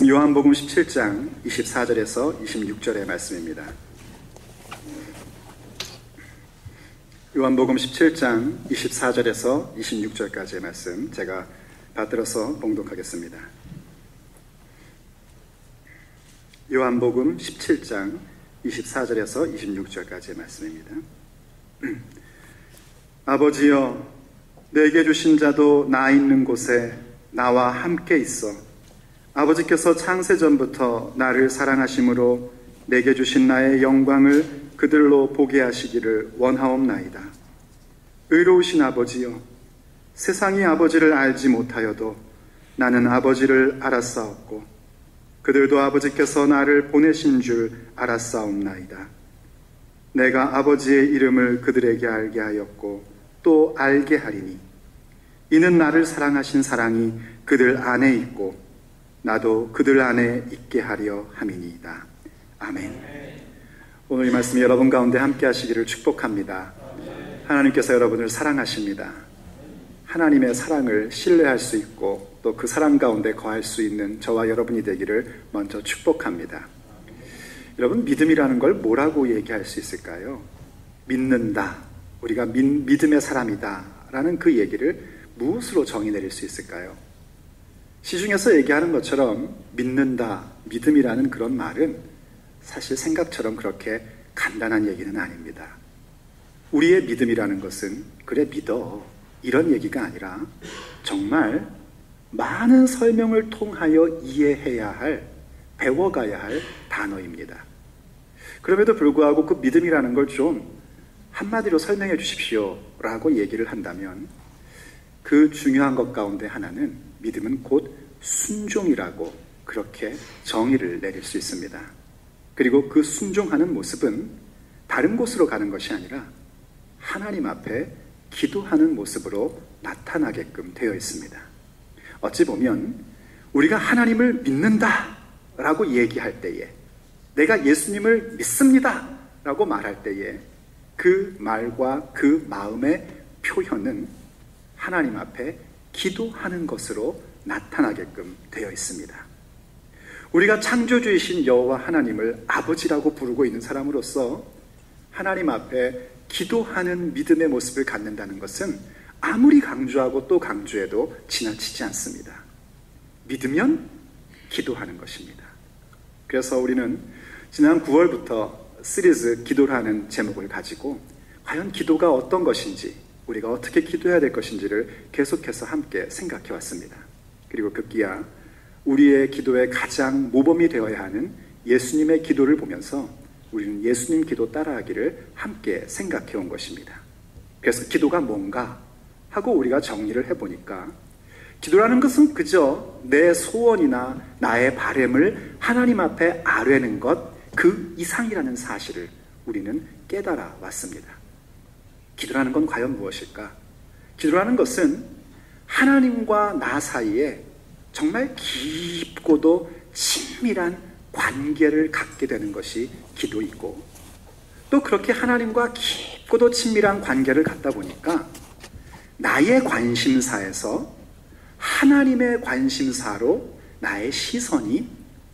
말씀 요한복음 17장 24절에서 26절의 말씀입니다. 요한복음 17장 24절에서 26절까지의 말씀 제가 받들어서 봉독하겠습니다. 요한복음 17장 24절에서 26절까지의 말씀입니다. 아버지여, 내게 주신 자도 나 있는 곳에 나와 함께 있어 아버지께서 창세전부터 나를 사랑하심으로 내게 주신 나의 영광을 그들로 보게 하시기를 원하옵나이다. 의로우신 아버지여, 세상이 아버지를 알지 못하여도 나는 아버지를 알았사옵고 그들도 아버지께서 나를 보내신 줄 알았사옵나이다. 내가 아버지의 이름을 그들에게 알게 하였고 또 알게 하리니 이는 나를 사랑하신 사랑이 그들 안에 있고 나도 그들 안에 있게 하려 함이니이다. 아멘. 오늘 이 말씀이 여러분 가운데 함께 하시기를 축복합니다. 하나님께서 여러분을 사랑하십니다. 하나님의 사랑을 신뢰할 수 있고 또 그 사랑 가운데 거할 수 있는 저와 여러분이 되기를 먼저 축복합니다. 여러분, 믿음이라는 걸 뭐라고 얘기할 수 있을까요? 믿는다, 우리가 믿음의 사람이다 라는 그 얘기를 무엇으로 정의 내릴 수 있을까요? 시중에서 얘기하는 것처럼 믿는다, 믿음이라는 그런 말은 사실 생각처럼 그렇게 간단한 얘기는 아닙니다. 우리의 믿음이라는 것은 그래 믿어 이런 얘기가 아니라 정말 많은 설명을 통하여 이해해야 할, 배워가야 할 단어입니다. 그럼에도 불구하고 그 믿음이라는 걸 좀 한마디로 설명해 주십시오 라고 얘기를 한다면 그 중요한 것 가운데 하나는 믿음은 곧 순종이라고 그렇게 정의를 내릴 수 있습니다. 그리고 그 순종하는 모습은 다른 곳으로 가는 것이 아니라 하나님 앞에 기도하는 모습으로 나타나게끔 되어 있습니다. 어찌 보면 우리가 하나님을 믿는다 라고 얘기할 때에, 내가 예수님을 믿습니다 라고 말할 때에 그 말과 그 마음의 표현은 하나님 앞에 기도하는 것으로 나타나게끔 되어 있습니다. 우리가 창조주이신 여호와 하나님을 아버지라고 부르고 있는 사람으로서 하나님 앞에 기도하는 믿음의 모습을 갖는다는 것은 아무리 강조하고 또 강조해도 지나치지 않습니다. 믿으면 기도하는 것입니다. 그래서 우리는 지난 9월부터 시리즈 기도를 하는 제목을 가지고 과연 기도가 어떤 것인지, 우리가 어떻게 기도해야 될 것인지를 계속해서 함께 생각해 왔습니다. 그리고 급기야 우리의 기도의 가장 모범이 되어야 하는 예수님의 기도를 보면서 우리는 예수님 기도 따라하기를 함께 생각해 온 것입니다. 그래서 기도가 뭔가 하고 우리가 정리를 해보니까 기도라는 것은 그저 내 소원이나 나의 바램을 하나님 앞에 아뢰는 것 그 이상이라는 사실을 우리는 깨달아 왔습니다. 기도라는 건 과연 무엇일까? 기도라는 것은 하나님과 나 사이에 정말 깊고도 친밀한 관계를 갖게 되는 것이 기도이고, 또 그렇게 하나님과 깊고도 친밀한 관계를 갖다 보니까 나의 관심사에서 하나님의 관심사로 나의 시선이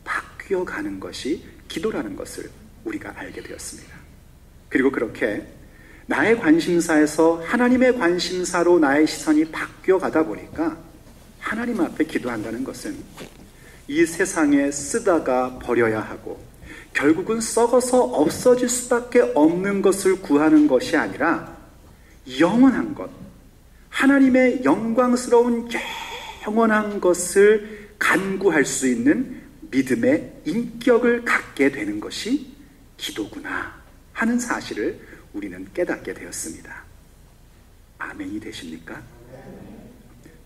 바뀌어가는 것이 기도라는 것을 우리가 알게 되었습니다. 그리고 그렇게 나의 관심사에서 하나님의 관심사로 나의 시선이 바뀌어가다 보니까 하나님 앞에 기도한다는 것은 이 세상에 쓰다가 버려야 하고 결국은 썩어서 없어질 수밖에 없는 것을 구하는 것이 아니라 영원한 것, 하나님의 영광스러운 영원한 것을 간구할 수 있는 믿음의 인격을 갖게 되는 것이 기도구나 하는 사실을 우리는 깨닫게 되었습니다. 아멘이 되십니까?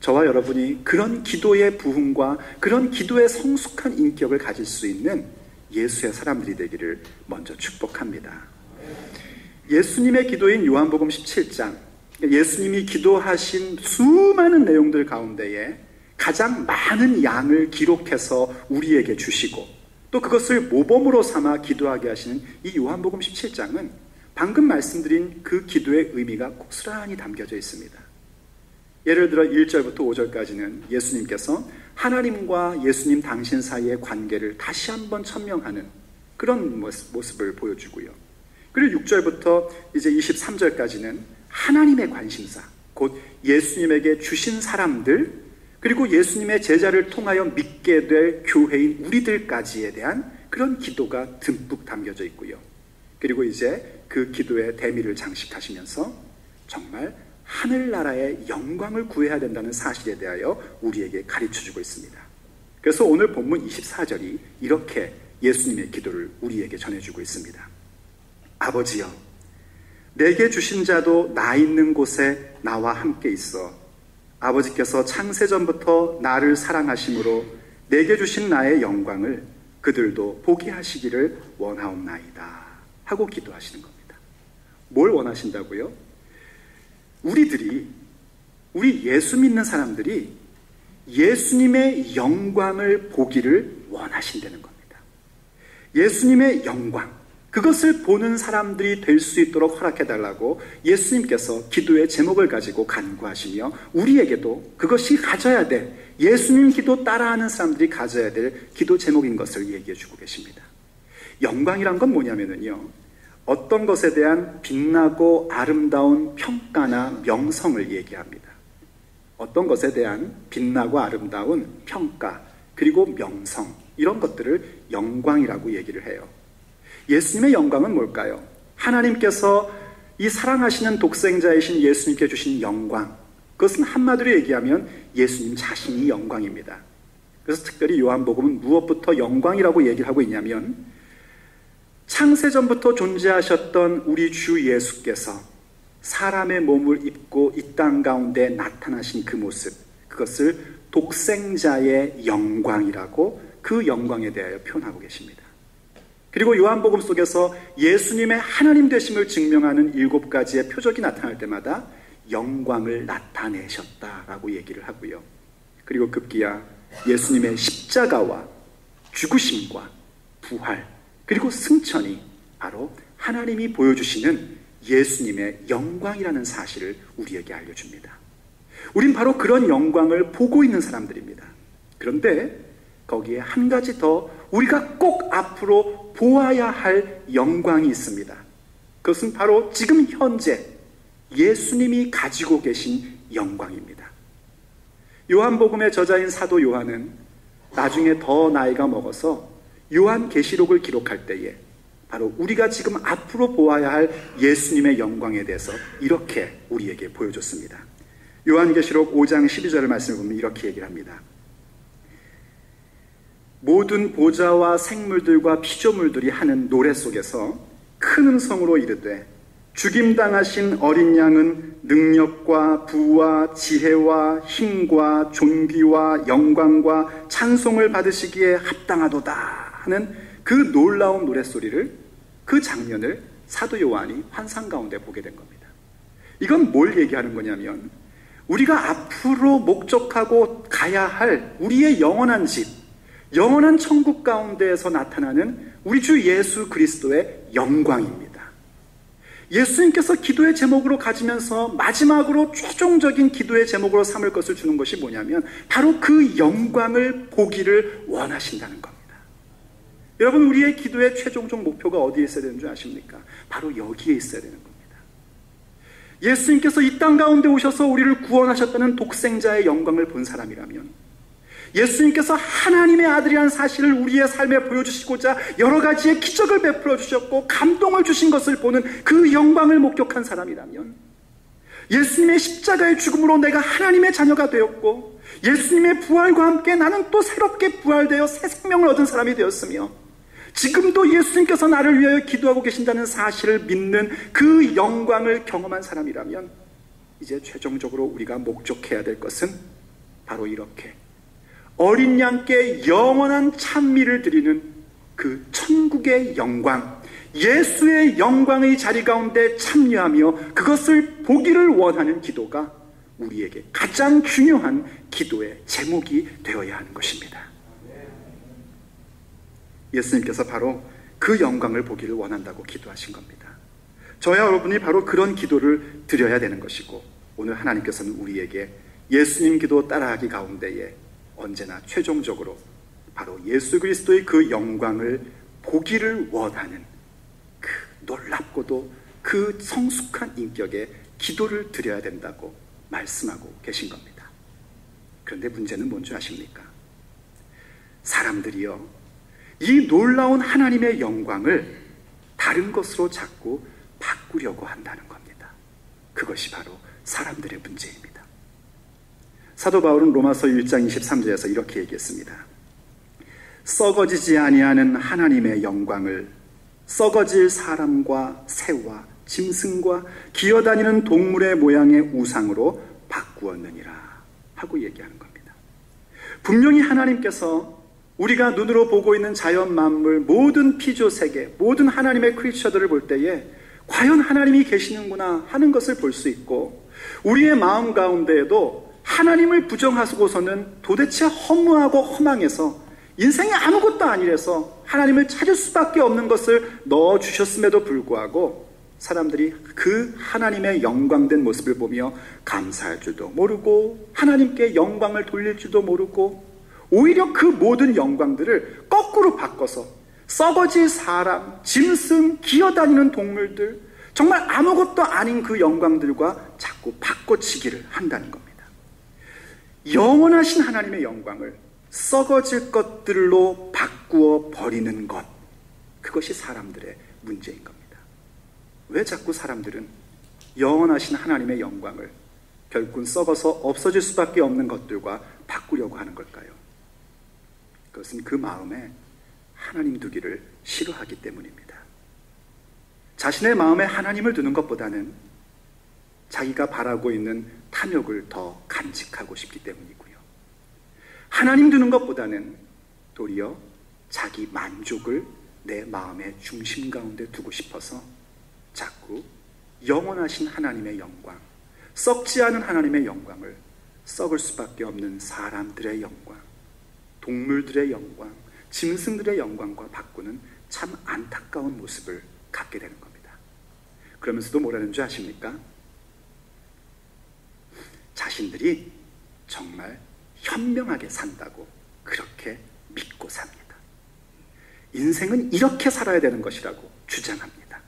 저와 여러분이 그런 기도의 부흥과 그런 기도의 성숙한 인격을 가질 수 있는 예수의 사람들이 되기를 먼저 축복합니다. 예수님의 기도인 요한복음 17장, 예수님이 기도하신 수많은 내용들 가운데에 가장 많은 양을 기록해서 우리에게 주시고 또 그것을 모범으로 삼아 기도하게 하시는 이 요한복음 17장은 방금 말씀드린 그 기도의 의미가 고스란히 담겨져 있습니다. 예를 들어 1절부터 5절까지는 예수님께서 하나님과 예수님 당신 사이의 관계를 다시 한번 천명하는 그런 모습을 보여주고요. 그리고 6절부터 이제 23절까지는 하나님의 관심사, 곧 예수님에게 주신 사람들, 그리고 예수님의 제자를 통하여 믿게 될 교회인 우리들까지에 대한 그런 기도가 듬뿍 담겨져 있고요. 그리고 이제 그 기도의 대미를 장식하시면서 정말 하늘나라의 영광을 구해야 된다는 사실에 대하여 우리에게 가르쳐주고 있습니다. 그래서 오늘 본문 24절이 이렇게 예수님의 기도를 우리에게 전해주고 있습니다. 아버지여, 내게 주신 자도 나 있는 곳에 나와 함께 있어 아버지께서 창세전부터 나를 사랑하심으로 내게 주신 나의 영광을 그들도 보게 하시기를 원하옵나이다 하고 기도하시는 겁니다. 뭘 원하신다고요? 우리 예수 믿는 사람들이 예수님의 영광을 보기를 원하신다는 겁니다. 예수님의 영광, 그것을 보는 사람들이 될 수 있도록 허락해달라고 예수님께서 기도의 제목을 가지고 간구하시며 우리에게도 그것이 가져야 될, 예수님 기도 따라하는 사람들이 가져야 될 기도 제목인 것을 얘기해 주고 계십니다. 영광이란 건 뭐냐면요, 어떤 것에 대한 빛나고 아름다운 평가나 명성을 얘기합니다. 어떤 것에 대한 빛나고 아름다운 평가, 그리고 명성, 이런 것들을 영광이라고 얘기를 해요. 예수님의 영광은 뭘까요? 하나님께서 이 사랑하시는 독생자이신 예수님께 주신 영광, 그것은 한마디로 얘기하면 예수님 자신이 영광입니다. 그래서 특별히 요한복음은 무엇부터 영광이라고 얘기를 하고 있냐면, 창세전부터 존재하셨던 우리 주 예수께서 사람의 몸을 입고 이 땅 가운데 나타나신 그 모습, 그것을 독생자의 영광이라고 그 영광에 대하여 표현하고 계십니다. 그리고 요한복음 속에서 예수님의 하나님 되심을 증명하는 7가지의 표적이 나타날 때마다 영광을 나타내셨다라고 얘기를 하고요. 그리고 급기야 예수님의 십자가와 죽으심과 부활, 그리고 승천이 바로 하나님이 보여주시는 예수님의 영광이라는 사실을 우리에게 알려줍니다. 우린 바로 그런 영광을 보고 있는 사람들입니다. 그런데 거기에 한 가지 더 우리가 꼭 앞으로 보아야 할 영광이 있습니다. 그것은 바로 지금 현재 예수님이 가지고 계신 영광입니다. 요한복음의 저자인 사도 요한은 나중에 더 나이가 먹어서 요한계시록을 기록할 때에 바로 우리가 지금 앞으로 보아야 할 예수님의 영광에 대해서 이렇게 우리에게 보여줬습니다. 요한계시록 5장 12절의 말씀을 보면 이렇게 얘기를 합니다. 모든 보좌와 생물들과 피조물들이 하는 노래 속에서 큰 음성으로 이르되 죽임당하신 어린 양은 능력과 부와 지혜와 힘과 존귀와 영광과 찬송을 받으시기에 합당하도다 하는 그 놀라운 노랫소리를, 그 장면을 사도 요한이 환상 가운데 보게 된 겁니다. 이건 뭘 얘기하는 거냐면 우리가 앞으로 목적하고 가야 할 우리의 영원한 집, 영원한 천국 가운데에서 나타나는 우리 주 예수 그리스도의 영광입니다. 예수님께서 기도의 제목으로 가지면서 마지막으로 최종적인 기도의 제목으로 삼을 것을 주는 것이 뭐냐면 바로 그 영광을 보기를 원하신다는 겁니다. 여러분, 우리의 기도의 최종적 목표가 어디에 있어야 되는 줄 아십니까? 바로 여기에 있어야 되는 겁니다. 예수님께서 이 땅 가운데 오셔서 우리를 구원하셨다는 독생자의 영광을 본 사람이라면, 예수님께서 하나님의 아들이라는 사실을 우리의 삶에 보여주시고자 여러 가지의 기적을 베풀어 주셨고 감동을 주신 것을 보는 그 영광을 목격한 사람이라면, 예수님의 십자가의 죽음으로 내가 하나님의 자녀가 되었고 예수님의 부활과 함께 나는 또 새롭게 부활되어 새 생명을 얻은 사람이 되었으며 지금도 예수님께서 나를 위하여 기도하고 계신다는 사실을 믿는 그 영광을 경험한 사람이라면, 이제 최종적으로 우리가 목적해야 될 것은 바로 이렇게 어린 양께 영원한 찬미를 드리는 그 천국의 영광, 예수의 영광의 자리 가운데 참여하며 그것을 보기를 원하는 기도가 우리에게 가장 중요한 기도의 제목이 되어야 하는 것입니다. 예수님께서 바로 그 영광을 보기를 원한다고 기도하신 겁니다. 저와 여러분이 바로 그런 기도를 드려야 되는 것이고, 오늘 하나님께서는 우리에게 예수님 기도 따라하기 가운데에 언제나 최종적으로 바로 예수 그리스도의 그 영광을 보기를 원하는 그 놀랍고도 그 성숙한 인격에 기도를 드려야 된다고 말씀하고 계신 겁니다. 그런데 문제는 뭔지 아십니까? 사람들이요, 이 놀라운 하나님의 영광을 다른 것으로 자꾸 바꾸려고 한다는 겁니다. 그것이 바로 사람들의 문제입니다. 사도 바울은 로마서 1장 23절에서 이렇게 얘기했습니다. 썩어지지 아니하는 하나님의 영광을 썩어질 사람과 새와 짐승과 기어다니는 동물의 모양의 우상으로 바꾸었느니라 하고 얘기하는 겁니다. 분명히 하나님께서 우리가 눈으로 보고 있는 자연 만물, 모든 피조세계, 모든 하나님의 크리처들을 볼 때에 과연 하나님이 계시는구나 하는 것을 볼 수 있고, 우리의 마음 가운데에도 하나님을 부정하고서는 도대체 허무하고 허망해서 인생이 아무것도 아니라서 하나님을 찾을 수밖에 없는 것을 넣어주셨음에도 불구하고 사람들이 그 하나님의 영광된 모습을 보며 감사할 줄도 모르고 하나님께 영광을 돌릴 줄도 모르고, 오히려 그 모든 영광들을 거꾸로 바꿔서 썩어질 사람, 짐승, 기어다니는 동물들, 정말 아무것도 아닌 그 영광들과 자꾸 바꿔치기를 한다는 겁니다. 영원하신 하나님의 영광을 썩어질 것들로 바꾸어 버리는 것, 그것이 사람들의 문제인 겁니다. 왜 자꾸 사람들은 영원하신 하나님의 영광을 결국은 썩어서 없어질 수밖에 없는 것들과 바꾸려고 하는 걸까요? 그것은 그 마음에 하나님 두기를 싫어하기 때문입니다. 자신의 마음에 하나님을 두는 것보다는 자기가 바라고 있는 탐욕을 더 간직하고 싶기 때문이고요. 하나님 두는 것보다는 도리어 자기 만족을 내 마음의 중심 가운데 두고 싶어서 자꾸 영원하신 하나님의 영광, 썩지 않은 하나님의 영광을 썩을 수밖에 없는 사람들의 영광, 동물들의 영광, 짐승들의 영광과 바꾸는 참 안타까운 모습을 갖게 되는 겁니다. 그러면서도 뭐라는 줄 아십니까? 자신들이 정말 현명하게 산다고 그렇게 믿고 삽니다. 인생은 이렇게 살아야 되는 것이라고 주장합니다.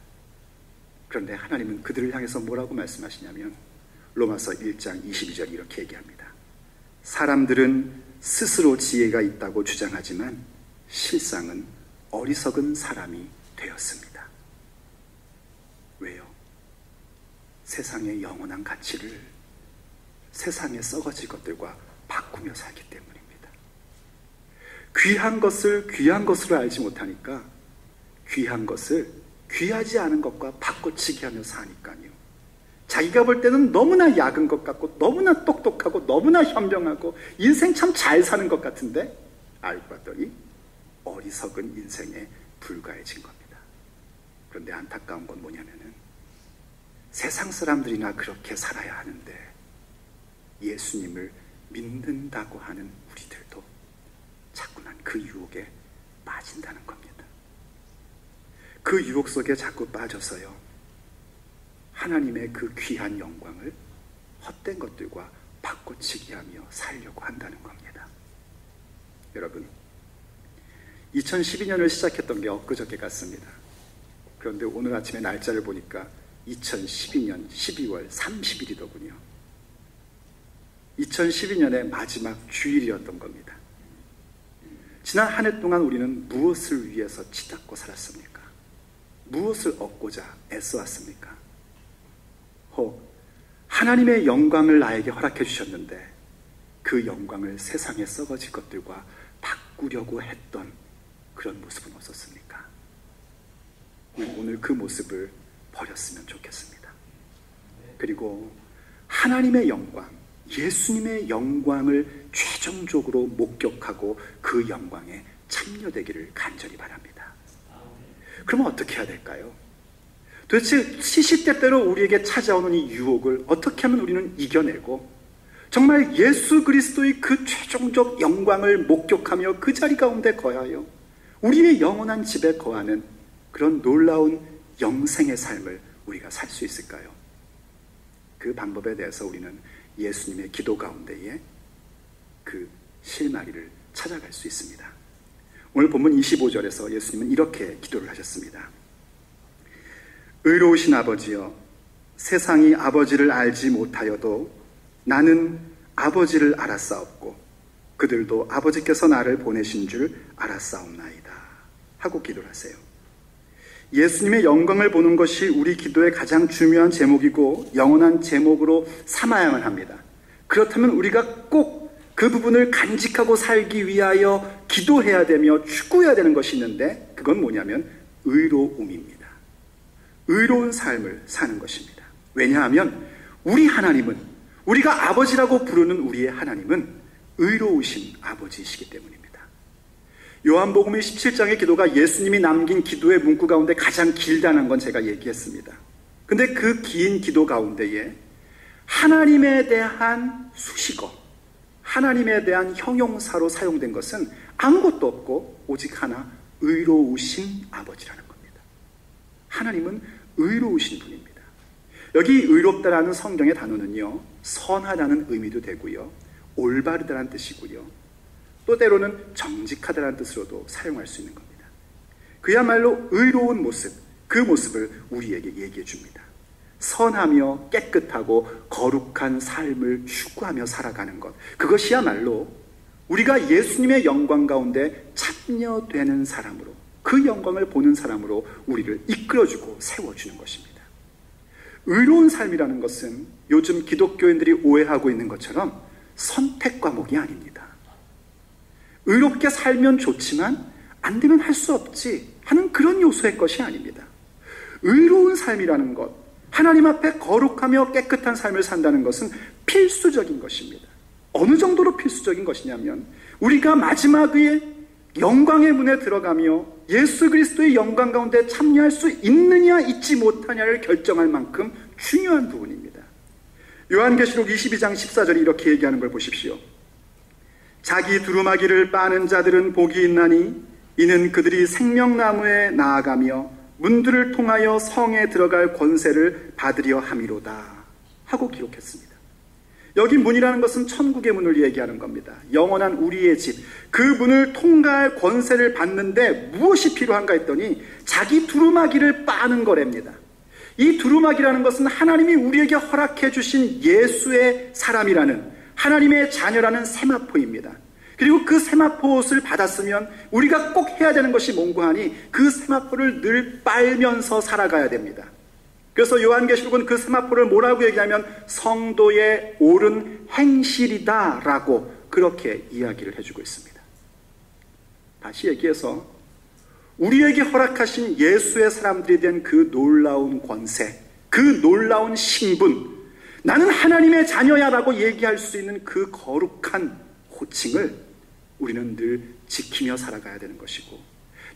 그런데 하나님은 그들을 향해서 뭐라고 말씀하시냐면 로마서 1장 22절 이렇게 얘기합니다. 사람들은 스스로 지혜가 있다고 주장하지만 실상은 어리석은 사람이 되었습니다. 왜요? 세상의 영원한 가치를 세상에 썩어질 것들과 바꾸며 살기 때문입니다. 귀한 것을 귀한 것으로 알지 못하니까 귀한 것을 귀하지 않은 것과 바꿔치기 하며 사니까요. 자기가 볼 때는 너무나 약은 것 같고 너무나 똑똑하고 너무나 현명하고 인생 참 잘 사는 것 같은데 알고 봤더니 어리석은 인생에 불과해진 겁니다. 그런데 안타까운 건 뭐냐면은 세상 사람들이나 그렇게 살아야 하는데 예수님을 믿는다고 하는 우리들도 자꾸만 그 유혹에 빠진다는 겁니다. 그 유혹 속에 자꾸 빠져서요, 하나님의 그 귀한 영광을 헛된 것들과 바꿔치기하며 살려고 한다는 겁니다. 여러분, 2012년을 시작했던 게 엊그저께 같습니다. 그런데 오늘 아침에 날짜를 보니까 2012년 12월 30일이더군요. 2012년의 마지막 주일이었던 겁니다. 지난 한 해 동안 우리는 무엇을 위해서 치닫고 살았습니까? 무엇을 얻고자 애써왔습니까? 혹 하나님의 영광을 나에게 허락해 주셨는데 그 영광을 세상에 썩어질 것들과 바꾸려고 했던 그런 모습은 없었습니까? 오늘 그 모습을 버렸으면 좋겠습니다. 그리고 하나님의 영광, 예수님의 영광을 최종적으로 목격하고 그 영광에 참여되기를 간절히 바랍니다. 그러면 어떻게 해야 될까요? 도대체 시시때때로 우리에게 찾아오는 이 유혹을 어떻게 하면 우리는 이겨내고 정말 예수 그리스도의 그 최종적 영광을 목격하며 그 자리 가운데 거하여 우리의 영원한 집에 거하는 그런 놀라운 영생의 삶을 우리가 살 수 있을까요? 그 방법에 대해서 우리는 예수님의 기도 가운데에 그 실마리를 찾아갈 수 있습니다. 오늘 본문 25절에서 예수님은 이렇게 기도를 하셨습니다. 의로우신 아버지여, 세상이 아버지를 알지 못하여도 나는 아버지를 알았사옵고 그들도 아버지께서 나를 보내신 줄 알았사옵나이다 하고 기도를 하세요. 예수님의 영광을 보는 것이 우리 기도의 가장 중요한 제목이고 영원한 제목으로 삼아야만 합니다. 그렇다면 우리가 꼭 그 부분을 간직하고 살기 위하여 기도해야 되며 추구해야 되는 것이 있는데 그건 뭐냐면 의로움입니다. 의로운 삶을 사는 것입니다. 왜냐하면 우리 하나님은, 우리가 아버지라고 부르는 우리의 하나님은 의로우신 아버지이시기 때문입니다. 요한복음 17장의 기도가 예수님이 남긴 기도의 문구 가운데 가장 길다는 건 제가 얘기했습니다. 근데 그 긴 기도 가운데에 하나님에 대한 수식어, 하나님에 대한 형용사로 사용된 것은 아무것도 없고 오직 하나, 의로우신 아버지라는 겁니다. 하나님은 의로우신 분입니다. 여기 의롭다라는 성경의 단어는요, 선하다는 의미도 되고요, 올바르다는 뜻이고요, 또 때로는 정직하다는 뜻으로도 사용할 수 있는 겁니다. 그야말로 의로운 모습, 그 모습을 우리에게 얘기해 줍니다. 선하며 깨끗하고 거룩한 삶을 추구하며 살아가는 것, 그것이야말로 우리가 예수님의 영광 가운데 참여되는 사람으로, 그 영광을 보는 사람으로 우리를 이끌어주고 세워주는 것입니다. 의로운 삶이라는 것은 요즘 기독교인들이 오해하고 있는 것처럼 선택 과목이 아닙니다. 의롭게 살면 좋지만 안 되면 할 수 없지 하는 그런 요소의 것이 아닙니다. 의로운 삶이라는 것, 하나님 앞에 거룩하며 깨끗한 삶을 산다는 것은 필수적인 것입니다. 어느 정도로 필수적인 것이냐면 우리가 마지막의 영광의 문에 들어가며 예수 그리스도의 영광 가운데 참여할 수 있느냐 있지 못하냐를 결정할 만큼 중요한 부분입니다. 요한계시록 22장 14절이 이렇게 얘기하는 걸 보십시오. 자기 두루마기를 빠는 자들은 복이 있나니 이는 그들이 생명나무에 나아가며 문들을 통하여 성에 들어갈 권세를 받으려 함이로다 하고 기록했습니다. 여기 문이라는 것은 천국의 문을 얘기하는 겁니다. 영원한 우리의 집, 그 문을 통과할 권세를 받는데 무엇이 필요한가 했더니 자기 두루마기를 빠는 거랍니다. 이 두루마기라는 것은 하나님이 우리에게 허락해 주신 예수의 사람이라는, 하나님의 자녀라는 세마포입니다. 그리고 그 세마포 옷을 받았으면 우리가 꼭 해야 되는 것이 뭔고 하니 그 세마포를 늘 빨면서 살아가야 됩니다. 그래서 요한계시록은 그 세마포를 뭐라고 얘기하면 성도의 옳은 행실이다 라고 그렇게 이야기를 해주고 있습니다. 다시 얘기해서 우리에게 허락하신 예수의 사람들이 된 그 놀라운 권세, 그 놀라운 신분, 나는 하나님의 자녀야 라고 얘기할 수 있는 그 거룩한 호칭을 우리는 늘 지키며 살아가야 되는 것이고,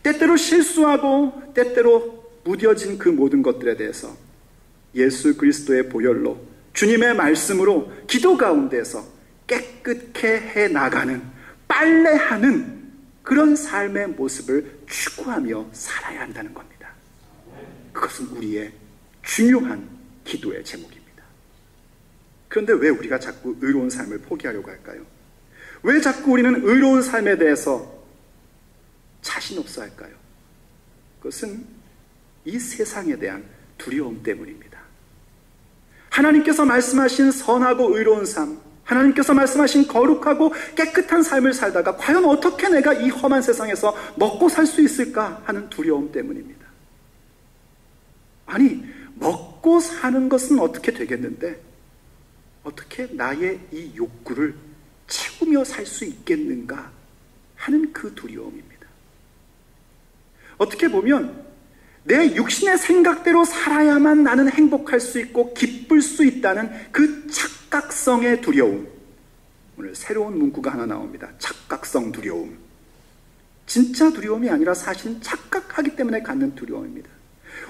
때때로 실수하고 때때로 무뎌진 그 모든 것들에 대해서 예수 그리스도의 보혈로, 주님의 말씀으로 기도 가운데서 깨끗게 해나가는, 빨래하는 그런 삶의 모습을 추구하며 살아야 한다는 겁니다. 그것은 우리의 중요한 기도의 제목입니다. 그런데 왜 우리가 자꾸 의로운 삶을 포기하려고 할까요? 왜 자꾸 우리는 의로운 삶에 대해서 자신 없어 할까요? 그것은 이 세상에 대한 두려움 때문입니다. 하나님께서 말씀하신 선하고 의로운 삶, 하나님께서 말씀하신 거룩하고 깨끗한 삶을 살다가 과연 어떻게 내가 이 험한 세상에서 먹고 살 수 있을까 하는 두려움 때문입니다. 아니, 먹고 사는 것은 어떻게 되겠는데 어떻게 나의 이 욕구를 채우며 살 수 있겠는가 하는 그 두려움입니다. 어떻게 보면 내 육신의 생각대로 살아야만 나는 행복할 수 있고 기쁠 수 있다는 그 착각성의 두려움. 오늘 새로운 문구가 하나 나옵니다. 착각성 두려움. 진짜 두려움이 아니라 사실은 착각하기 때문에 갖는 두려움입니다.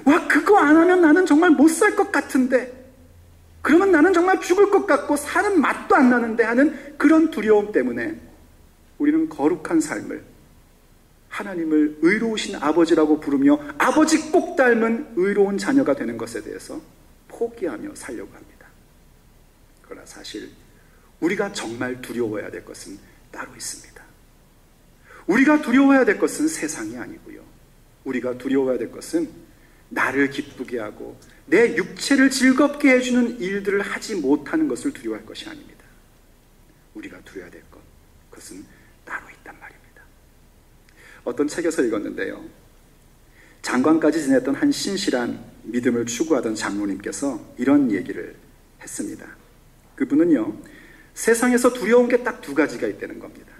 와, 그거 안 하면 나는 정말 못 살 것 같은데, 그러면 나는 정말 죽을 것 같고 사는 맛도 안 나는데 하는 그런 두려움 때문에 우리는 거룩한 삶을, 하나님을 의로우신 아버지라고 부르며 아버지 꼭 닮은 의로운 자녀가 되는 것에 대해서 포기하며 살려고 합니다. 그러나 사실 우리가 정말 두려워해야 될 것은 따로 있습니다. 우리가 두려워해야 될 것은 세상이 아니고요. 우리가 두려워해야 될 것은 나를 기쁘게 하고 내 육체를 즐겁게 해주는 일들을 하지 못하는 것을 두려워할 것이 아닙니다. 우리가 두려워야 될 것, 그것은 따로 있단 말입니다. 어떤 책에서 읽었는데요. 장관까지 지냈던 한 신실한 믿음을 추구하던 장로님께서 이런 얘기를 했습니다. 그분은요, 세상에서 두려운 게 딱 두 가지가 있다는 겁니다.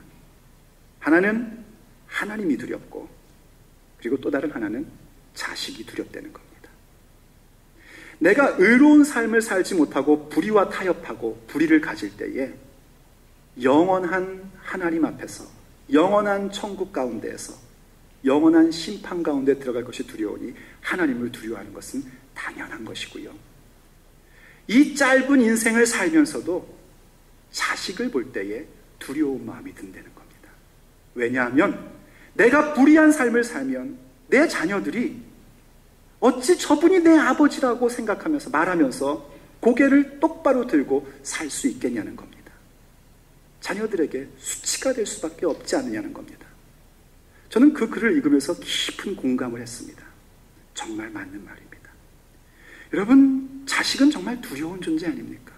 하나는 하나님이 두렵고, 그리고 또 다른 하나는 자식이 두렵다는 겁니다. 내가 의로운 삶을 살지 못하고 불의와 타협하고 불의를 가질 때에 영원한 하나님 앞에서, 영원한 천국 가운데에서, 영원한 심판 가운데 들어갈 것이 두려우니 하나님을 두려워하는 것은 당연한 것이고요. 이 짧은 인생을 살면서도 자식을 볼 때에 두려운 마음이 든다는 겁니다. 왜냐하면 내가 불의한 삶을 살면 내 자녀들이 어찌 저분이 내 아버지라고 생각하면서 말하면서 고개를 똑바로 들고 살 수 있겠냐는 겁니다. 자녀들에게 수치가 될 수밖에 없지 않느냐는 겁니다. 저는 그 글을 읽으면서 깊은 공감을 했습니다. 정말 맞는 말입니다. 여러분, 자식은 정말 두려운 존재 아닙니까?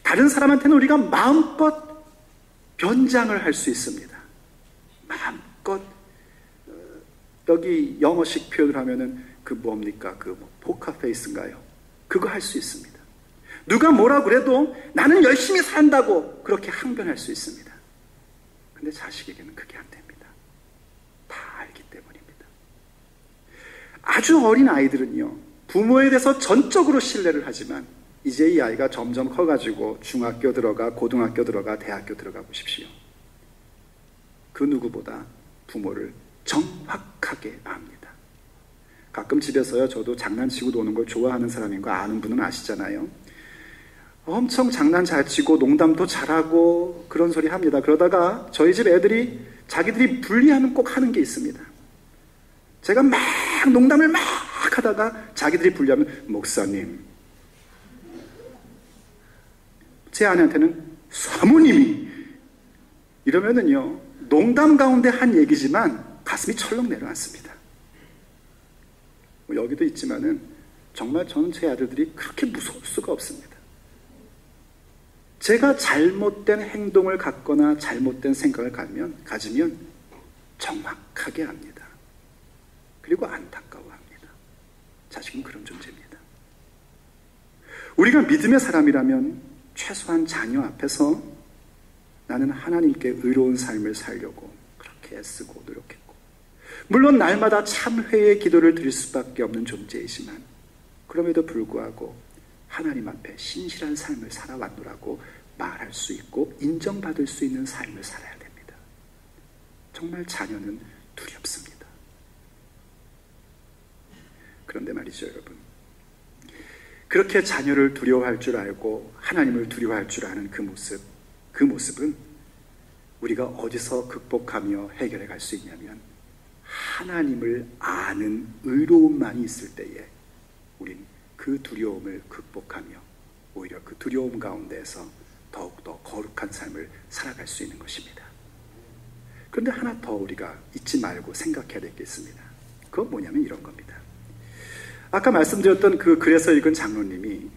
다른 사람한테는 우리가 마음껏 변장을 할 수 있습니다. 마음껏 여기 영어식 표현을 하면은 그 뭡니까? 그 포카페이스인가요? 그거 할 수 있습니다. 누가 뭐라 그래도 나는 열심히 산다고 그렇게 항변할 수 있습니다. 근데 자식에게는 그게 안 됩니다. 다 알기 때문입니다. 아주 어린 아이들은요, 부모에 대해서 전적으로 신뢰를 하지만 이제 이 아이가 점점 커가지고 중학교 들어가, 고등학교 들어가, 대학교 들어가 보십시오. 그 누구보다 부모를 정확하게 압니다. 가끔 집에서요, 저도 장난치고 노는 걸 좋아하는 사람인 거 아는 분은 아시잖아요. 엄청 장난 잘 치고 농담도 잘하고 그런 소리 합니다. 그러다가 저희 집 애들이 자기들이 불리하면 꼭 하는 게 있습니다. 제가 막 농담을 막 하다가 자기들이 불리하면 목사님, 제 아내한테는 사모님이, 이러면은요, 농담 가운데 한 얘기지만 가슴이 철렁 내려앉습니다. 여기도 있지만은 정말 저는 제 아들들이 그렇게 무서울 수가 없습니다. 제가 잘못된 행동을 갖거나 잘못된 생각을 가지면 정확하게 압니다. 그리고 안타까워합니다. 자식은 그런 존재입니다. 우리가 믿음의 사람이라면 최소한 자녀 앞에서 나는 하나님께 의로운 삶을 살려고 그렇게 애쓰고 노력했고, 물론 날마다 참회의 기도를 드릴 수밖에 없는 존재이지만 그럼에도 불구하고 하나님 앞에 신실한 삶을 살아왔노라고 말할 수 있고 인정받을 수 있는 삶을 살아야 됩니다. 정말 자녀는 두렵습니다. 그런데 말이죠, 여러분, 그렇게 자녀를 두려워할 줄 알고 하나님을 두려워할 줄 아는 그 모습은 우리가 어디서 극복하며 해결해 갈 수 있냐면, 하나님을 아는 의로움만이 있을 때에 우린 그 두려움을 극복하며 오히려 그 두려움 가운데에서 더욱더 거룩한 삶을 살아갈 수 있는 것입니다. 그런데 하나 더 우리가 잊지 말고 생각해야 될 게 있습니다. 그건 뭐냐면 이런 겁니다. 아까 말씀드렸던 그 글에서 읽은 장로님이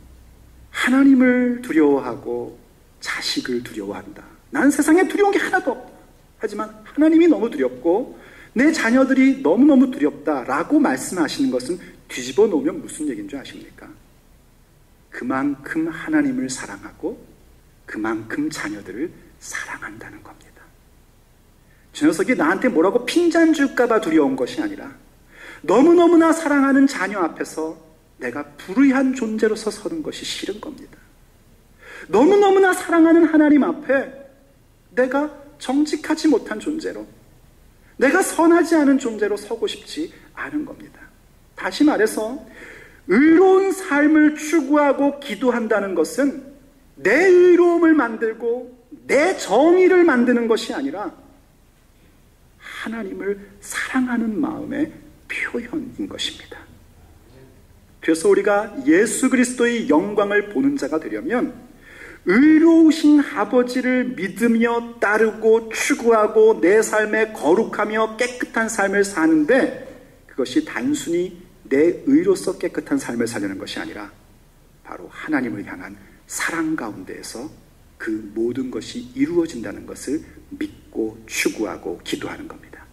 하나님을 두려워하고 자식을 두려워한다. 난 세상에 두려운 게 하나도 없다. 하지만 하나님이 너무 두렵고 내 자녀들이 너무너무 두렵다라고 말씀하시는 것은 뒤집어 놓으면 무슨 얘기인 줄 아십니까? 그만큼 하나님을 사랑하고 그만큼 자녀들을 사랑한다는 겁니다. 저 녀석이 나한테 뭐라고 핀잔 줄까봐 두려운 것이 아니라 너무너무나 사랑하는 자녀 앞에서 내가 불의한 존재로서 서는 것이 싫은 겁니다. 너무너무나 사랑하는 하나님 앞에 내가 정직하지 못한 존재로, 내가 선하지 않은 존재로 서고 싶지 않은 겁니다. 다시 말해서 의로운 삶을 추구하고 기도한다는 것은 내 의로움을 만들고 내 정의를 만드는 것이 아니라 하나님을 사랑하는 마음의 표현인 것입니다. 그래서 우리가 예수 그리스도의 영광을 보는 자가 되려면 의로우신 아버지를 믿으며 따르고 추구하고 내 삶에 거룩하며 깨끗한 삶을 사는데, 그것이 단순히 내 의로서 깨끗한 삶을 살려는 것이 아니라 바로 하나님을 향한 사랑 가운데에서 그 모든 것이 이루어진다는 것을 믿고 추구하고 기도하는 겁니다.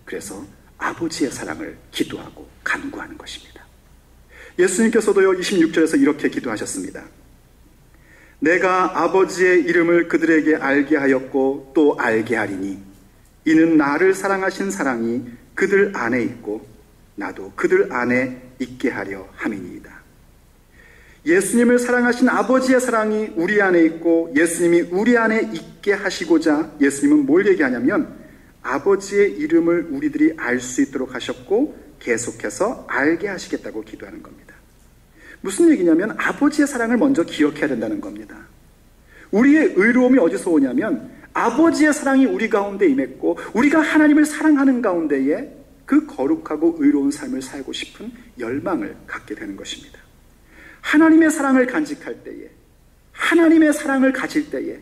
그래서 아버지의 사랑을 기도하고 간구하는 것입니다. 예수님께서도요 26절에서 이렇게 기도하셨습니다. 내가 아버지의 이름을 그들에게 알게 하였고 또 알게 하리니 이는 나를 사랑하신 사랑이 그들 안에 있고 나도 그들 안에 있게 하려 함이니이다. 예수님을 사랑하신 아버지의 사랑이 우리 안에 있고 예수님이 우리 안에 있게 하시고자 예수님은 뭘 얘기하냐면 아버지의 이름을 우리들이 알 수 있도록 하셨고 계속해서 알게 하시겠다고 기도하는 겁니다. 무슨 얘기냐면 아버지의 사랑을 먼저 기억해야 된다는 겁니다. 우리의 의로움이 어디서 오냐면 아버지의 사랑이 우리 가운데 임했고 우리가 하나님을 사랑하는 가운데에 그 거룩하고 의로운 삶을 살고 싶은 열망을 갖게 되는 것입니다. 하나님의 사랑을 간직할 때에, 하나님의 사랑을 가질 때에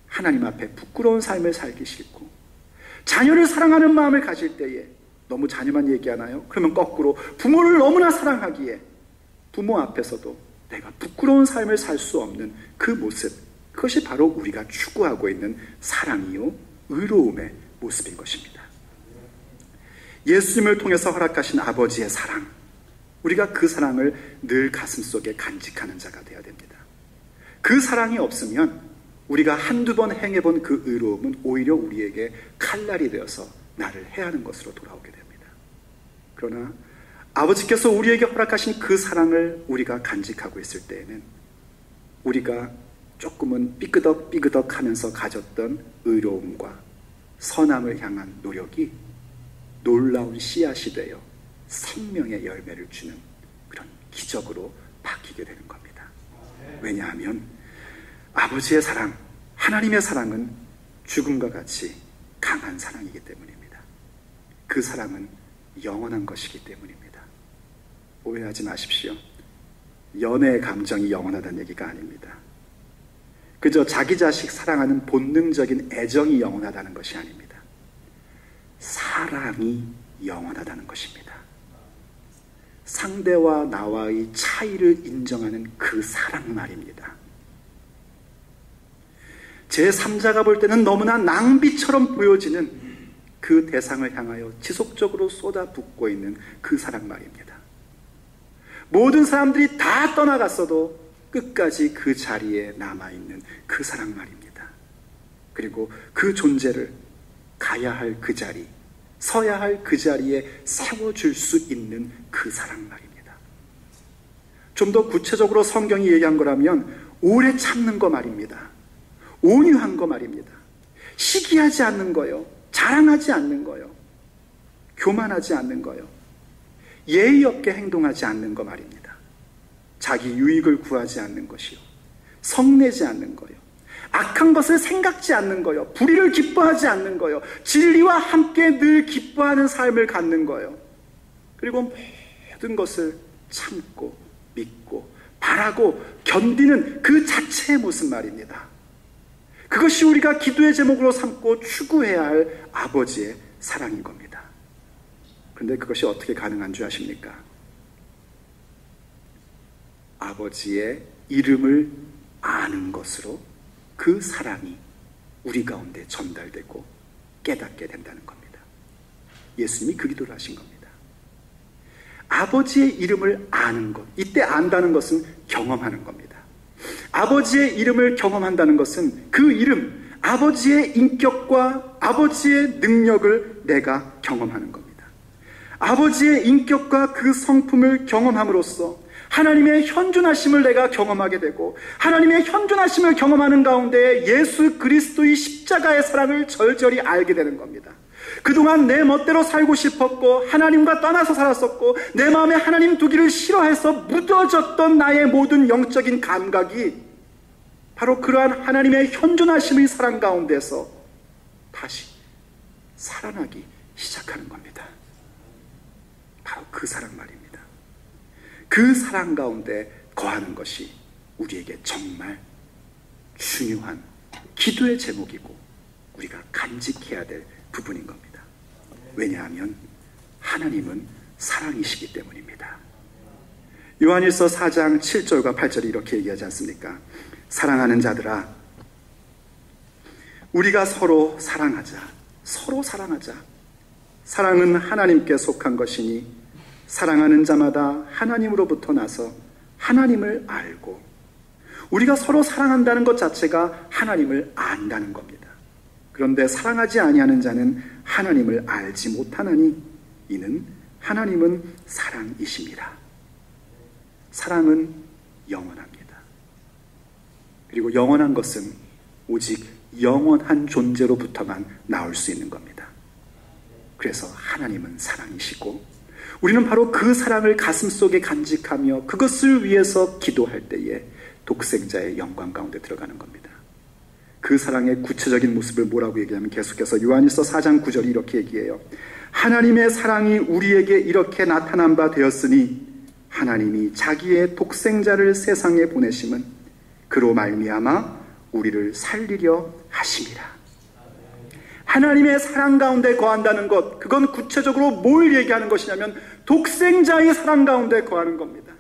하나님 앞에 부끄러운 삶을 살기 싫고, 자녀를 사랑하는 마음을 가질 때에 너무 자녀만 얘기하나요? 그러면 거꾸로 부모를 너무나 사랑하기에 부모 앞에서도 내가 부끄러운 삶을 살 수 없는 그 모습, 그것이 바로 우리가 추구하고 있는 사랑이요 의로움의 모습인 것입니다. 예수님을 통해서 허락하신 아버지의 사랑, 우리가 그 사랑을 늘 가슴속에 간직하는 자가 되어야 됩니다. 그 사랑이 없으면 우리가 한두 번 행해본 그 의로움은 오히려 우리에게 칼날이 되어서 나를 해하는 것으로 돌아오게 됩니다. 그러나 아버지께서 우리에게 허락하신 그 사랑을 우리가 간직하고 있을 때에는 우리가 조금은 삐그덕 하면서 가졌던 의로움과 선함을 향한 노력이 놀라운 씨앗이 되어 생명의 열매를 주는 그런 기적으로 바뀌게 되는 겁니다. 왜냐하면 아버지의 사랑, 하나님의 사랑은 죽음과 같이 강한 사랑이기 때문입니다. 그 사랑은 영원한 것이기 때문입니다. 오해하지 마십시오. 연애의 감정이 영원하다는 얘기가 아닙니다. 그저 자기 자식 사랑하는 본능적인 애정이 영원하다는 것이 아닙니다. 사랑이 영원하다는 것입니다. 상대와 나와의 차이를 인정하는 그 사랑 말입니다. 제3자가 볼 때는 너무나 낭비처럼 보여지는 그 대상을 향하여 지속적으로 쏟아붓고 있는 그 사랑 말입니다. 모든 사람들이 다 떠나갔어도 끝까지 그 자리에 남아있는 그 사랑 말입니다. 그리고 그 존재를 가야 할 그 자리, 서야 할 그 자리에 세워줄 수 있는 그 사랑 말입니다. 좀 더 구체적으로 성경이 얘기한 거라면 오래 참는 거 말입니다. 온유한 거 말입니다. 시기하지 않는 거요, 자랑하지 않는 거요, 교만하지 않는 거요, 예의 없게 행동하지 않는 거 말입니다. 자기 유익을 구하지 않는 것이요, 성내지 않는 거요, 악한 것을 생각지 않는 거요, 불의를 기뻐하지 않는 거요, 진리와 함께 늘 기뻐하는 삶을 갖는 거요, 그리고 모든 것을 참고 믿고 바라고 견디는 그 자체의 모습 말입니다. 그것이 우리가 기도의 제목으로 삼고 추구해야 할 아버지의 사랑인 겁니다. 그런데 그것이 어떻게 가능한 줄 아십니까? 아버지의 이름을 아는 것으로 그 사랑이 우리 가운데 전달되고 깨닫게 된다는 겁니다. 예수님이 그 기도를 하신 겁니다. 아버지의 이름을 아는 것, 이때 안다는 것은 경험하는 겁니다. 아버지의 이름을 경험한다는 것은 그 이름, 아버지의 인격과 아버지의 능력을 내가 경험하는 겁니다. 아버지의 인격과 그 성품을 경험함으로써 하나님의 현존하심을 내가 경험하게 되고, 하나님의 현존하심을 경험하는 가운데 예수 그리스도의 십자가의 사랑을 절절히 알게 되는 겁니다. 그동안 내 멋대로 살고 싶었고 하나님과 떠나서 살았었고 내 마음에 하나님 두기를 싫어해서 묻어졌던 나의 모든 영적인 감각이 바로 그러한 하나님의 현존하심의 사랑 가운데서 다시 살아나기 시작하는 겁니다. 바로 그 사랑 말입니다. 그 사랑 가운데 거하는 것이 우리에게 정말 중요한 기도의 제목이고 우리가 간직해야 될 부분인 겁니다. 왜냐하면 하나님은 사랑이시기 때문입니다. 요한일서 4장 7절과 8절이 이렇게 얘기하지 않습니까? 사랑하는 자들아, 우리가 서로 사랑하자. 서로 사랑하자. 사랑은 하나님께 속한 것이니 사랑하는 자마다 하나님으로부터 나서 하나님을 알고, 우리가 서로 사랑한다는 것 자체가 하나님을 안다는 겁니다. 그런데 사랑하지 아니하는 자는 하나님을 알지 못하나니 이는 하나님은 사랑이심이라. 사랑은 영원합니다. 그리고 영원한 것은 오직 영원한 존재로부터만 나올 수 있는 겁니다. 그래서 하나님은 사랑이시고 우리는 바로 그 사랑을 가슴속에 간직하며 그것을 위해서 기도할 때에 독생자의 영광 가운데 들어가는 겁니다. 그 사랑의 구체적인 모습을 뭐라고 얘기하면 계속해서 요한일서 4장 9절이 이렇게 얘기해요. 하나님의 사랑이 우리에게 이렇게 나타난 바 되었으니 하나님이 자기의 독생자를 세상에 보내심은 그로 말미암아 우리를 살리려 하심이라. 하나님의 사랑 가운데 거한다는 것, 그건 구체적으로 뭘 얘기하는 것이냐면 독생자의 사랑 가운데 거하는 겁니다.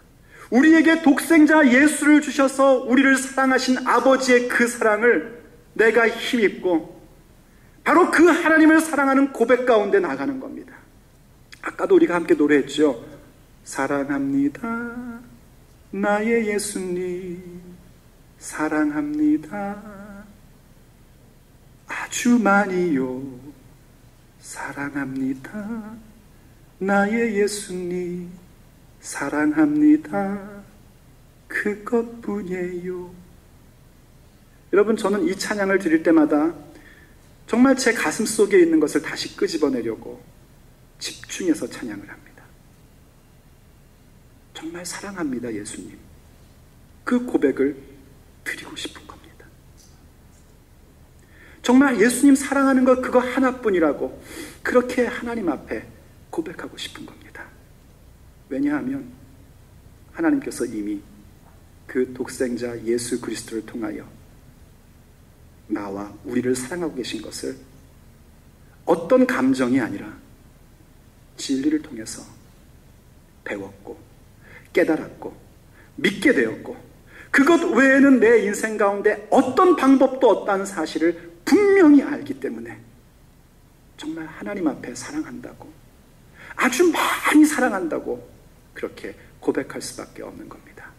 우리에게 독생자 예수를 주셔서 우리를 사랑하신 아버지의 그 사랑을 내가 힘입고 바로 그 하나님을 사랑하는 고백 가운데 나가는 겁니다. 아까도 우리가 함께 노래했죠. 사랑합니다 나의 예수님, 사랑합니다 아주 많이요, 사랑합니다 나의 예수님, 사랑합니다 그것뿐이에요. 여러분, 저는 이 찬양을 드릴 때마다 정말 제 가슴 속에 있는 것을 다시 끄집어내려고 집중해서 찬양을 합니다. 정말 사랑합니다 예수님, 그 고백을 드리고 싶은 겁니다. 정말 예수님 사랑하는 것 그거 하나뿐이라고 그렇게 하나님 앞에 고백하고 싶은 겁니다. 왜냐하면 하나님께서 이미 그 독생자 예수 그리스도를 통하여 나와 우리를 사랑하고 계신 것을 어떤 감정이 아니라 진리를 통해서 배웠고 깨달았고 믿게 되었고, 그것 외에는 내 인생 가운데 어떤 방법도 없다는 사실을 분명히 알기 때문에 정말 하나님 앞에 사랑한다고, 아주 많이 사랑한다고 그렇게 고백할 수밖에 없는 겁니다.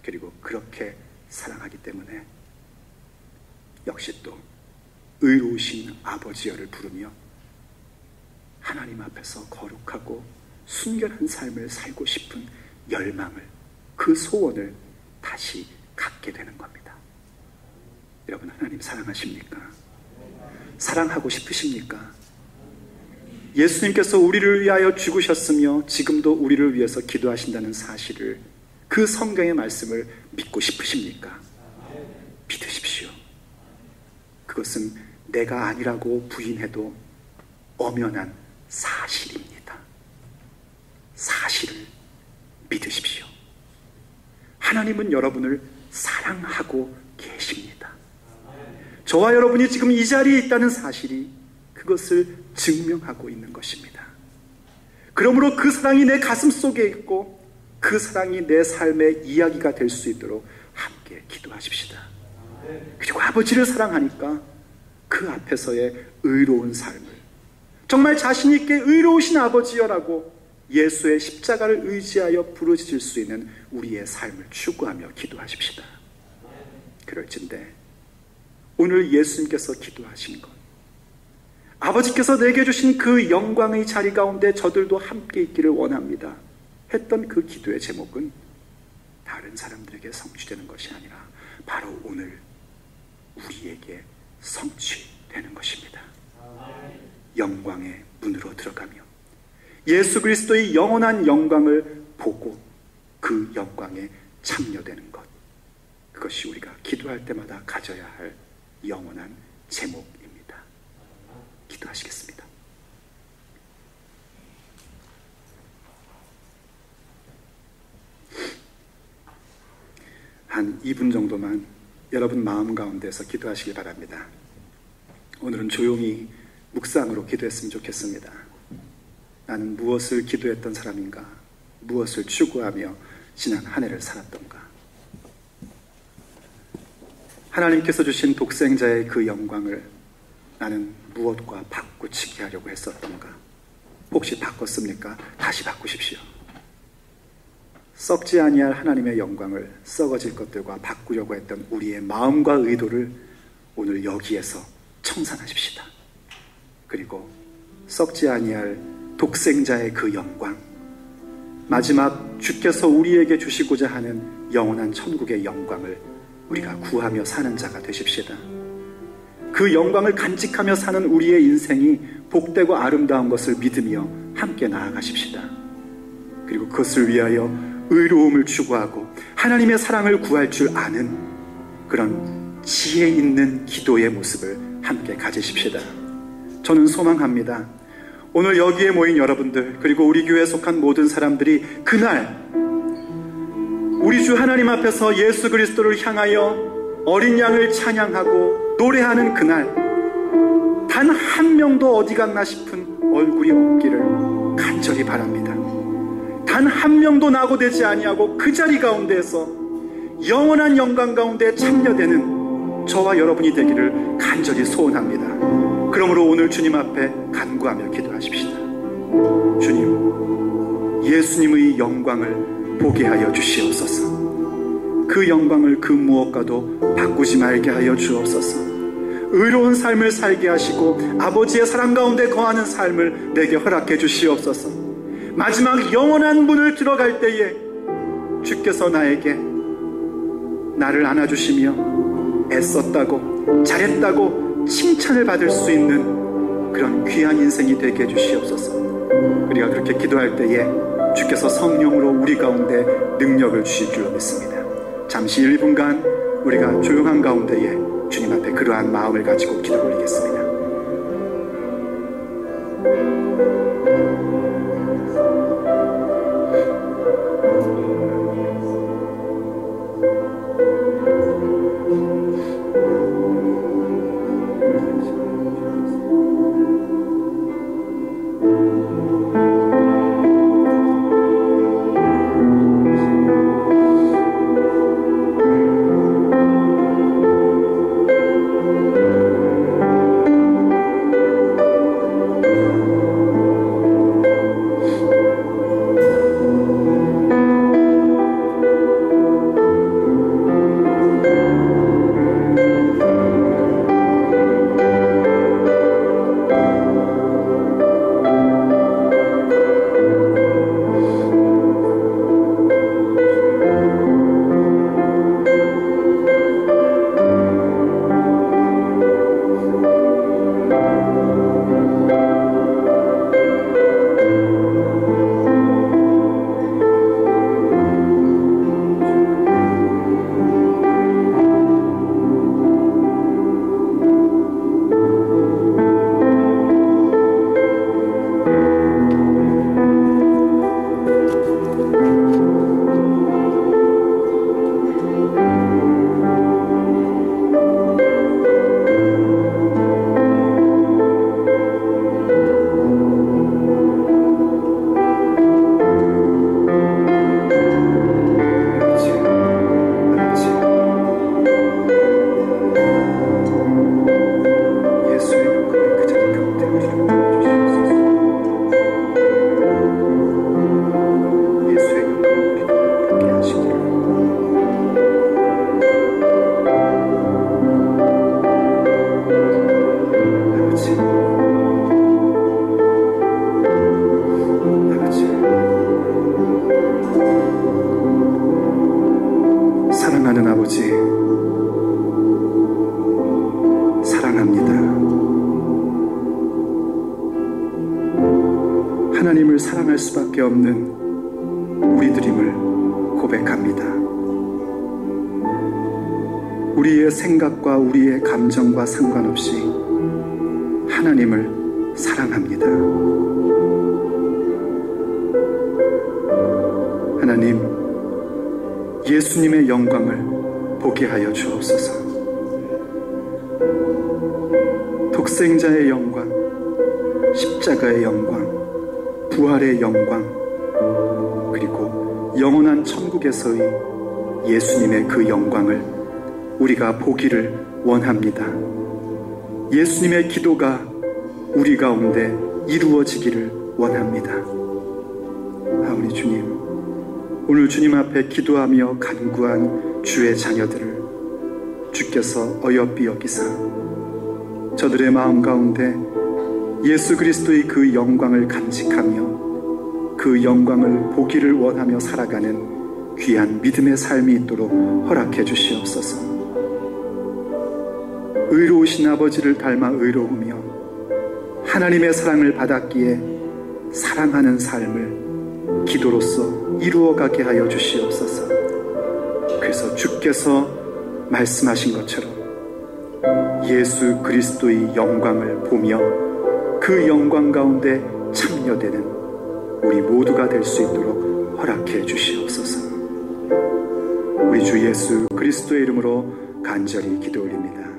그리고 그렇게 사랑하기 때문에 역시 또 의로우신 아버지여를 부르며 하나님 앞에서 거룩하고 순결한 삶을 살고 싶은 열망을, 그 소원을 다시 갖게 되는 겁니다. 여러분, 하나님 사랑하십니까? 사랑하고 싶으십니까? 예수님께서 우리를 위하여 죽으셨으며 지금도 우리를 위해서 기도하신다는 사실을, 그 성경의 말씀을 믿고 싶으십니까? 믿으십시오. 그것은 내가 아니라고 부인해도 엄연한 사실입니다. 사실을 믿으십시오. 하나님은 여러분을 사랑하고 계십니다. 저와 여러분이 지금 이 자리에 있다는 사실이 그것을 증명하고 있는 것입니다. 그러므로 그 사랑이 내 가슴 속에 있고 그 사랑이 내 삶의 이야기가 될 수 있도록 함께 기도하십시다. 그리고 아버지를 사랑하니까 그 앞에서의 의로운 삶을, 정말 자신 있게 의로우신 아버지여라고 예수의 십자가를 의지하여 부르짖을 수 있는 우리의 삶을 추구하며 기도하십시다. 그럴진데 오늘 예수님께서 기도하신 것, 아버지께서 내게 주신 그 영광의 자리 가운데 저들도 함께 있기를 원합니다 했던 그 기도의 제목은 다른 사람들에게 성취되는 것이 아니라 바로 오늘 우리에게 성취되는 것입니다. 영광의 문으로 들어가며 예수 그리스도의 영원한 영광을 보고 그 영광에 참여되는 것, 그것이 우리가 기도할 때마다 가져야 할 영원한 제목입니다. 기도하시겠습니다. 한 2분 정도만 여러분 마음 가운데서 기도하시기 바랍니다. 오늘은 조용히 묵상으로 기도했으면 좋겠습니다. 나는 무엇을 기도했던 사람인가? 무엇을 추구하며 지난 한 해를 살았던가? 하나님께서 주신 독생자의 그 영광을 나는 무엇과 바꾸치기 하려고 했었던가? 혹시 바꿨습니까? 다시 바꾸십시오. 썩지 아니할 하나님의 영광을 썩어질 것들과 바꾸려고 했던 우리의 마음과 의도를 오늘 여기에서 청산하십시다. 그리고 썩지 아니할 독생자의 그 영광, 마지막 주께서 우리에게 주시고자 하는 영원한 천국의 영광을 우리가 구하며 사는 자가 되십시다. 그 영광을 간직하며 사는 우리의 인생이 복되고 아름다운 것을 믿으며 함께 나아가십시다. 그리고 그것을 위하여 의로움을 추구하고 하나님의 사랑을 구할 줄 아는 그런 지혜 있는 기도의 모습을 함께 가지십시다. 저는 소망합니다. 오늘 여기에 모인 여러분들, 그리고 우리 교회에 속한 모든 사람들이 그날 우리 주 하나님 앞에서 예수 그리스도를 향하여 어린 양을 찬양하고 노래하는 그날, 단 한 명도 어디 갔나 싶은 얼굴이 없기를 간절히 바랍니다. 단 한 명도 낙오되지 아니하고 그 자리 가운데에서 영원한 영광 가운데 참여되는 저와 여러분이 되기를 간절히 소원합니다. 그러므로 오늘 주님 앞에 간구하며 기도하십시다. 주님, 예수님의 영광을 보게 하여 주시옵소서. 그 영광을 그 무엇과도 바꾸지 말게 하여 주옵소서. 의로운 삶을 살게 하시고 아버지의 사랑 가운데 거하는 삶을 내게 허락해 주시옵소서. 마지막 영원한 문을 들어갈 때에 주께서 나에게 나를 안아주시며 애썼다고 잘했다고 칭찬을 받을 수 있는 그런 귀한 인생이 되게 해주시옵소서. 우리가 그렇게 기도할 때에 주께서 성령으로 우리 가운데 능력을 주실 줄로 믿습니다. 잠시 1분간 우리가 조용한 가운데에 주님 앞에 그러한 마음을 가지고 기도 올리겠습니다. 사랑하는 아버지, 사랑합니다. 하나님을 사랑할 수밖에 없는 우리들임을 고백합니다. 우리의 생각과 우리의 감정과 상관없이 하나님을 사랑합니다. 하나님, 예수님의 영광을 보게 하여 주옵소서. 독생자의 영광, 십자가의 영광, 부활의 영광, 그리고 영원한 천국에서의 예수님의 그 영광을 우리가 보기를 원합니다. 예수님의 기도가 우리 가운데 이루어지기를 원합니다. 우리 주님, 오늘 주님 앞에 기도하며 간구한 주의 자녀들을 주께서 어여삐 여기사 저들의 마음 가운데 예수 그리스도의 그 영광을 간직하며 그 영광을 보기를 원하며 살아가는 귀한 믿음의 삶이 있도록 허락해 주시옵소서. 의로우신 아버지를 닮아 의로우며 하나님의 사랑을 받았기에 사랑하는 삶을 기도로서 이루어가게 하여 주시옵소서. 그래서 주께서 말씀하신 것처럼 예수 그리스도의 영광을 보며 그 영광 가운데 참여되는 우리 모두가 될 수 있도록 허락해 주시옵소서. 우리 주 예수 그리스도의 이름으로 간절히 기도 올립니다.